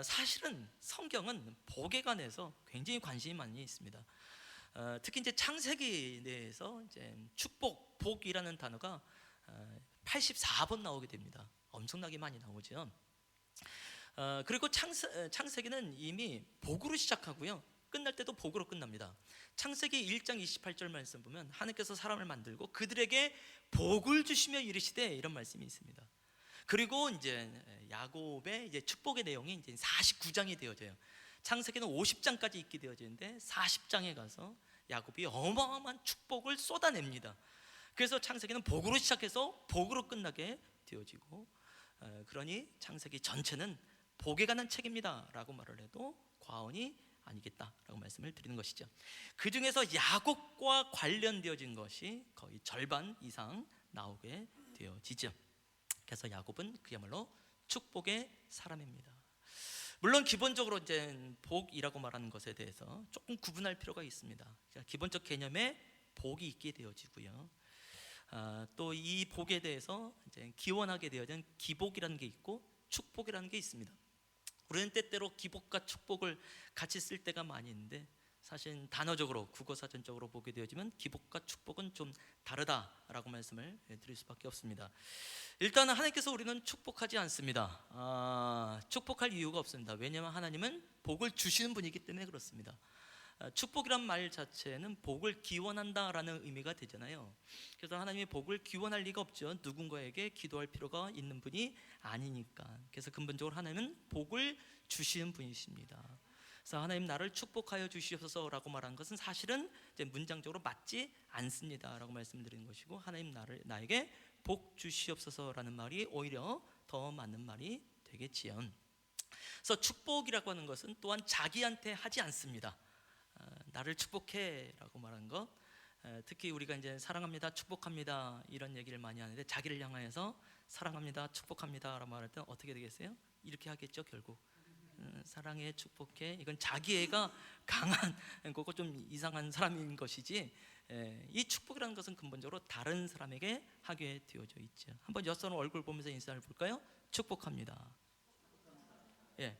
사실은 성경은 복에 관해서 굉장히 관심이 많이 있습니다. 특히 이제 창세기 내에서 이제 축복, 복이라는 단어가 84번 나오게 됩니다. 엄청나게 많이 나오죠. 그리고 창세기는 이미 복으로 시작하고요, 끝날 때도 복으로 끝납니다. 창세기 1장 28절 말씀 보면 하나님께서 사람을 만들고 그들에게 복을 주시며 이르시되, 이런 말씀이 있습니다. 그리고 이제 야곱의 이제 축복의 내용이 이제 49장이 되어져요. 창세기는 50장까지 있게 되어지는데 40장에 가서 야곱이 어마어마한 축복을 쏟아냅니다. 그래서 창세기는 복으로 시작해서 복으로 끝나게 되어지고, 그러니 창세기 전체는 복에 관한 책입니다 라고 말을 해도 과언이 아니겠다라고 말씀을 드리는 것이죠. 그 중에서 야곱과 관련되어진 것이 거의 절반 이상 나오게 되어지죠. 그래서 야곱은 그야말로 축복의 사람입니다. 물론 기본적으로 이제 복이라고 말하는 것에 대해서 조금 구분할 필요가 있습니다. 기본적 개념에 복이 있게 되어지고요, 또 이 복에 대해서 이제 기원하게 되어진 기복이라는 게 있고 축복이라는 게 있습니다. 우리는 때때로 기복과 축복을 같이 쓸 때가 많이 있는데, 사실 단어적으로 국어사전적으로 보게 되어지면 기복과 축복은 좀 다르다라고 말씀을 드릴 수밖에 없습니다. 일단은 하나님께서 우리는 축복하지 않습니다. 축복할 이유가 없습니다. 왜냐하면 하나님은 복을 주시는 분이기 때문에 그렇습니다. 축복이란 말 자체는 복을 기원한다라는 의미가 되잖아요. 그래서 하나님이 복을 기원할 리가 없죠. 누군가에게 기도할 필요가 있는 분이 아니니까. 그래서 근본적으로 하나님은 복을 주시는 분이십니다. 그래서 하나님 나를 축복하여 주시옵소서라고 말한 것은 사실은 이제 문장적으로 맞지 않습니다라고 말씀드리는 것이고, 하나님 나에게 복 주시옵소서라는 말이 오히려 더 맞는 말이 되겠지요. 그래서 축복이라고 하는 것은 또한 자기한테 하지 않습니다. 나를 축복해라고 말하는 것, 특히 우리가 이제 사랑합니다, 축복합니다 이런 얘기를 많이 하는데, 자기를 향하여서 사랑합니다, 축복합니다라고 말할 때 어떻게 되겠어요? 이렇게 하겠죠. 결국 사랑해, 축복해, 이건 자기애가 강한 거고 좀 이상한 사람인 것이지, 이 축복이라는 것은 근본적으로 다른 사람에게 하게 되어져 있죠. 한번 여러분 얼굴 보면서 인사를 볼까요? 축복합니다. 예.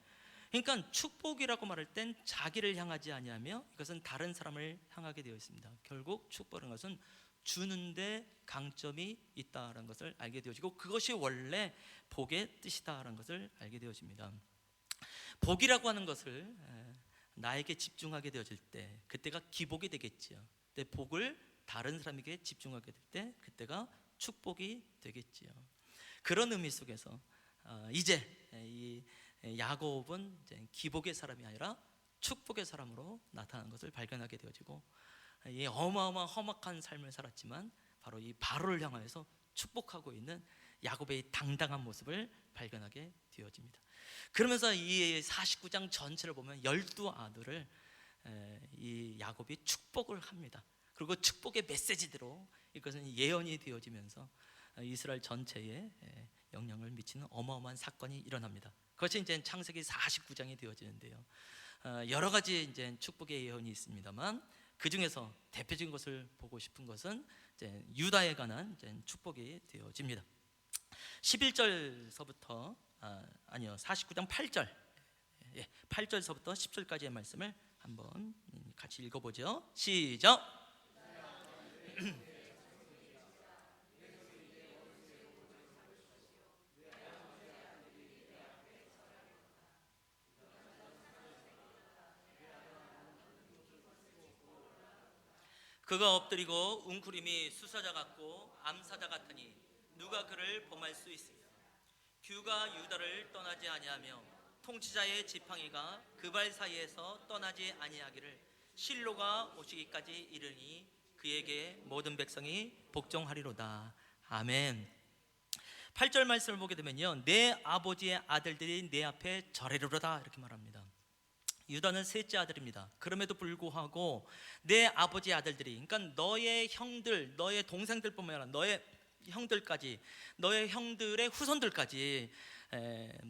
그러니까 축복이라고 말할 땐 자기를 향하지 아니하며 이것은 다른 사람을 향하게 되어 있습니다. 결국 축복이라는 것은 주는데 강점이 있다는 것을 알게 되어지고, 그것이 원래 복의 뜻이다라는 것을 알게 되어집니다. 복이라고 하는 것을 나에게 집중하게 되어질 때 그때가 기복이 되겠지요. 근데 복을 다른 사람에게 집중하게 될 때 그때가 축복이 되겠지요. 그런 의미 속에서 이제 이 야곱은 이제 기복의 사람이 아니라 축복의 사람으로 나타나는 것을 발견하게 되어지고, 이 어마어마한 험악한 삶을 살았지만 바로 이 바로를 향하여서 축복하고 있는 야곱의 당당한 모습을 발견하게 되어집니다. 그러면서 이 49장 전체를 보면 12아들을 이 야곱이 축복을 합니다. 그리고 축복의 메시지대로 이것은 예언이 되어지면서 이스라엘 전체에 영향을 미치는 어마어마한 사건이 일어납니다. 그것이 이제 창세기 49장이 되어지는데요. 여러 가지 이제 축복의 예언이 있습니다만 그 중에서 대표적인 것을 보고 싶은 것은 이제 유다에 관한 이제 축복이 되어집니다. 11절서부터 49장 8절, 8절서부터 10절까지의 말씀을 한번 같이 읽어보죠. 시작. 그가 엎드리고 웅크림이 수사자 같고 암사자 같으니 누가 그를 범할 수 있으며, 규가 유다를 떠나지 아니하며 통치자의 지팡이가 그 발 사이에서 떠나지 아니하기를 실로가 오시기까지 이르니 그에게 모든 백성이 복종하리로다. 아멘. 8절 말씀을 보게 되면요, 내 아버지의 아들들이 내 앞에 절하리로다 이렇게 말합니다. 유다는 셋째 아들입니다. 그럼에도 불구하고 내 아버지의 아들들이, 그러니까 너의 형들, 너의 동생들뿐만 아니라 너의 형들까지, 너의 형들의 후손들까지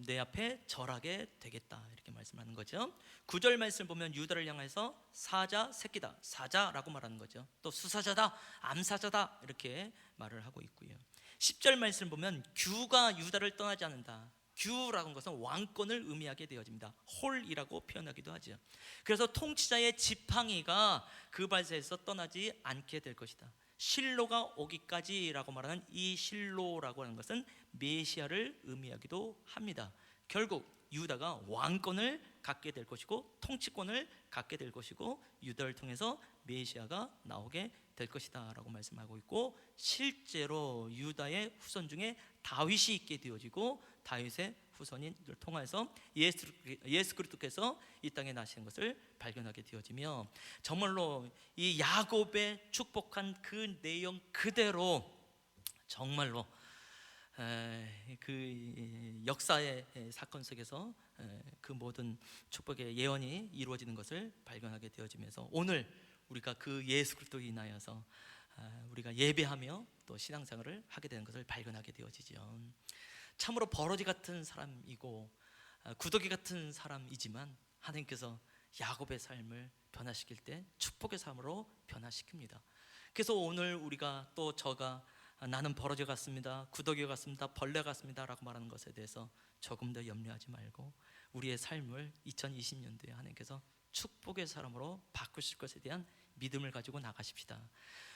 내 앞에 절하게 되겠다 이렇게 말씀하는 거죠. 9절 말씀을 보면 유다를 향해서 사자 새끼다, 사자라고 말하는 거죠. 또 수사자다, 암사자다 이렇게 말을 하고 있고요. 10절 말씀을 보면 규가 유다를 떠나지 않는다. 규라고 하는 것은 왕권을 의미하게 되어집니다. 홀이라고 표현하기도 하죠. 그래서 통치자의 지팡이가 그 발사에서 떠나지 않게 될 것이다. 실로가 오기까지라고 말하는 이 실로라고 하는 것은 메시아를 의미하기도 합니다. 결국 유다가 왕권을 갖게 될 것이고 통치권을 갖게 될 것이고 유다를 통해서 메시아가 나오게 될 것이다 라고 말씀하고 있고, 실제로 유다의 후손 중에 다윗이 있게 되어지고 다윗의 후손을 통해서 예수 그리스도께서 이 땅에 나시는 것을 발견하게 되어지며, 정말로 이 야곱의 축복한 그 내용 그대로 정말로 그 역사의 사건 속에서 그 모든 축복의 예언이 이루어지는 것을 발견하게 되어지면서 오늘 우리가 그 예수 그리스도로 인하여서 우리가 예배하며 또 신앙생활을 하게 되는 것을 발견하게 되어지죠. 참으로 버러지 같은 사람이고 구더기 같은 사람이지만 하나님께서 야곱의 삶을 변화시킬 때 축복의 삶으로 변화시킵니다. 그래서 오늘 우리가 또 저가 나는 버러지 같습니다, 구더기 같습니다, 벌레 같습니다 라고 말하는 것에 대해서 조금 더 염려하지 말고 우리의 삶을 2020년도에 하나님께서 축복의 사람으로 바꾸실 것에 대한 믿음을 가지고 나가십시다.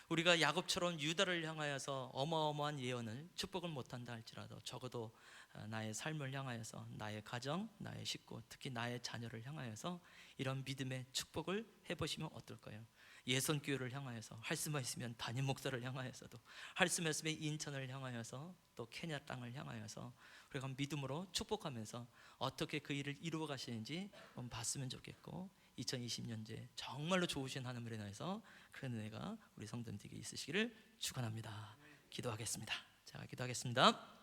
우리가 야곱처럼 유다를 향하여서 어마어마한 예언을, 축복을 못한다 할지라도 적어도 나의 삶을 향하여서, 나의 가정, 나의 식구, 특히 나의 자녀를 향하여서 이런 믿음의 축복을 해보시면 어떨까요? 예선교회를 향하여서, 할 수만 있으면 담임 목사를 향하여서도, 할 수만 있으면 인천을 향하여서, 또 케냐 땅을 향하여서 우리가 믿음으로 축복하면서 어떻게 그 일을 이루어 가시는지 한번 봤으면 좋겠고, 2020년제 정말로 좋으신 하나님을 인하여서 그런 은혜가 우리 성도님들에게 있으시기를 축원합니다. 기도하겠습니다. 자, 기도하겠습니다.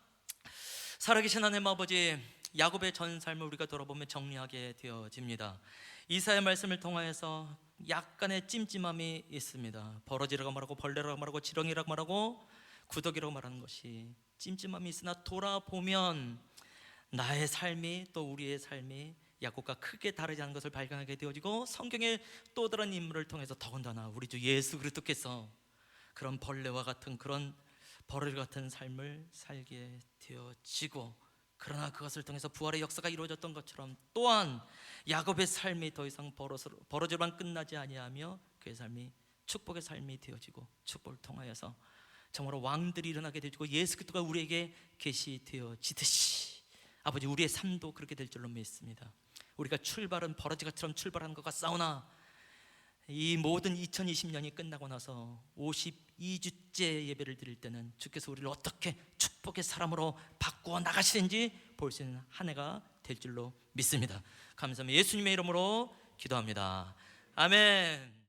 살아계신 하나님 아버지, 야곱의 전 삶을 우리가 돌아보면 정리하게 되어집니다. 이사야의 말씀을 통하여서 약간의 찜찜함이 있습니다. 버러지라고 말하고 벌레라고 말하고 지렁이라고 말하고 구더기라고 말하는 것이 찜찜함이 있으나 돌아보면 나의 삶이, 또 우리의 삶이 야곱과 크게 다르지 않은 것을 발견하게 되어지고, 성경의 또 다른 인물을 통해서 더군다나 우리 주 예수 그리스도께서 그런 벌레와 같은, 그런 버러지 같은 삶을 살게 되어지고 그러나 그것을 통해서 부활의 역사가 이루어졌던 것처럼 또한 야곱의 삶이 더 이상 버러지로만 끝나지 아니하며 그의 삶이 축복의 삶이 되어지고 축복을 통하여서 정말로 왕들이 일어나게 되고 예수 그리스도가 우리에게 계시되어지듯이 아버지 우리의 삶도 그렇게 될 줄로 믿습니다. 우리가 출발은 버러지같이처럼 출발하는 것과 싸우나 이 모든 2020년이 끝나고 나서 52주째 예배를 드릴 때는 주께서 우리를 어떻게 축복의 사람으로 바꾸어 나가시는지 볼 수 있는 한 해가 될 줄로 믿습니다. 감사합니다. 예수님의 이름으로 기도합니다. 아멘.